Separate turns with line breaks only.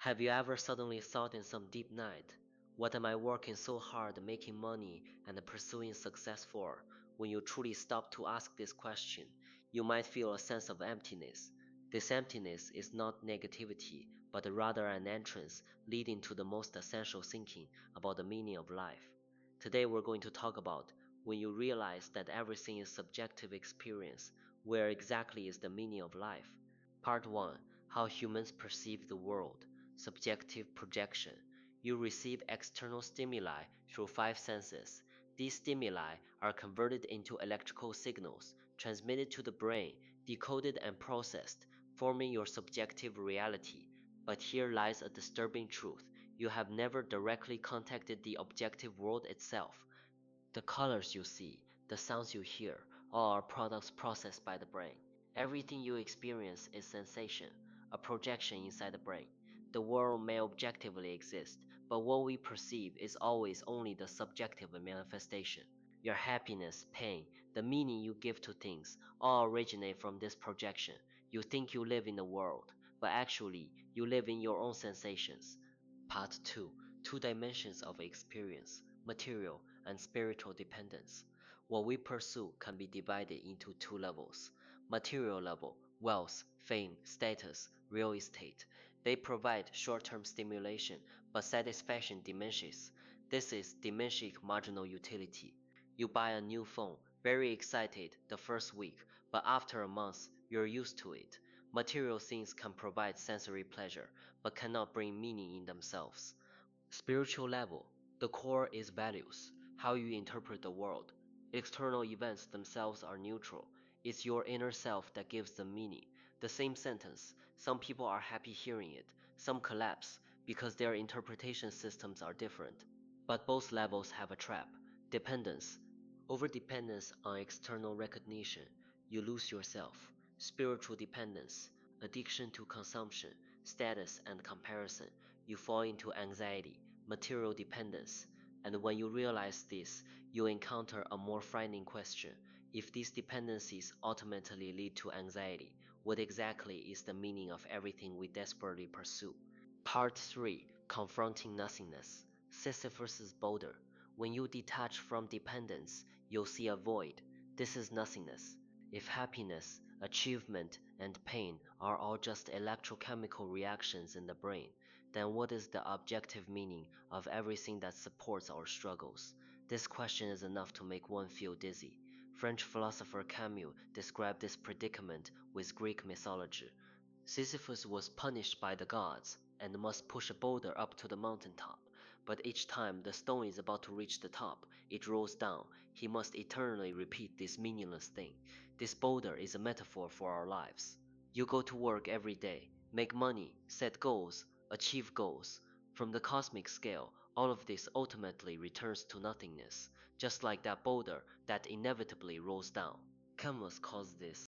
Have you ever suddenly thought in some deep night, what am I working so hard making money and pursuing success for? When you truly stop to ask this question, you might feel a sense of emptiness. This emptiness is not negativity, but rather an entrance leading to the most essential thinking about the meaning of life. Today we're going to talk about when you realize that everything is subjective experience, where exactly is the meaning of life? Part 1. How humans perceive the world. Subjective projection. You receive external stimuli through five senses. These stimuli are converted into electrical signals, transmitted to the brain, decoded and processed, forming your subjective reality. But here lies a disturbing truth. You have never directly contacted the objective world itself. The colors you see, the sounds you hear, all are products processed by the brain. Everything you experience is sensation, a projection inside the brain. The world may objectively exist, but what we perceive is always only the subjective manifestation. Your happiness, pain, the meaning you give to things, all originate from this projection. You think you live in the world, but actually, you live in your own sensations. Part 2. Two dimensions of experience, material and spiritual dependence. What we pursue can be divided into two levels. Material level, wealth, fame, status, real estate. They provide short-term stimulation, but satisfaction diminishes. This is diminished marginal utility. You buy a new phone, very excited the first week, but after a month, you're used to it. Material things can provide sensory pleasure, but cannot bring meaning in themselves. Spiritual level, the core is values, how you interpret the world. External events themselves are neutral. It's your inner self that gives them meaning. The same sentence, some people are happy hearing it, some collapse because their interpretation systems are different. But both levels have a trap, dependence. Overdependence on external recognition, you lose yourself. Spiritual dependence, addiction to consumption, status and comparison, you fall into anxiety, material dependence. And when you realize this, you encounter a more frightening question. If these dependencies ultimately lead to anxiety, what exactly is the meaning of everything we desperately pursue? Part 3. Confronting nothingness. Sisyphus' boulder. When you detach from dependence, you'll see a void. This is nothingness. If happiness, achievement, and pain are all just electrochemical reactions in the brain, then what is the objective meaning of everything that supports our struggles? This question is enough to make one feel dizzy. French philosopher Camus described this predicament with Greek mythology. Sisyphus was punished by the gods and must push a boulder up to the mountaintop, but each time the stone is about to reach the top, it rolls down. He must eternally repeat this meaningless thing. This boulder is a metaphor for our lives. You go to work every day, make money, set goals, achieve goals. From the cosmic scale, all of this ultimately returns to nothingness, just like that boulder that inevitably rolls down. Camus calls this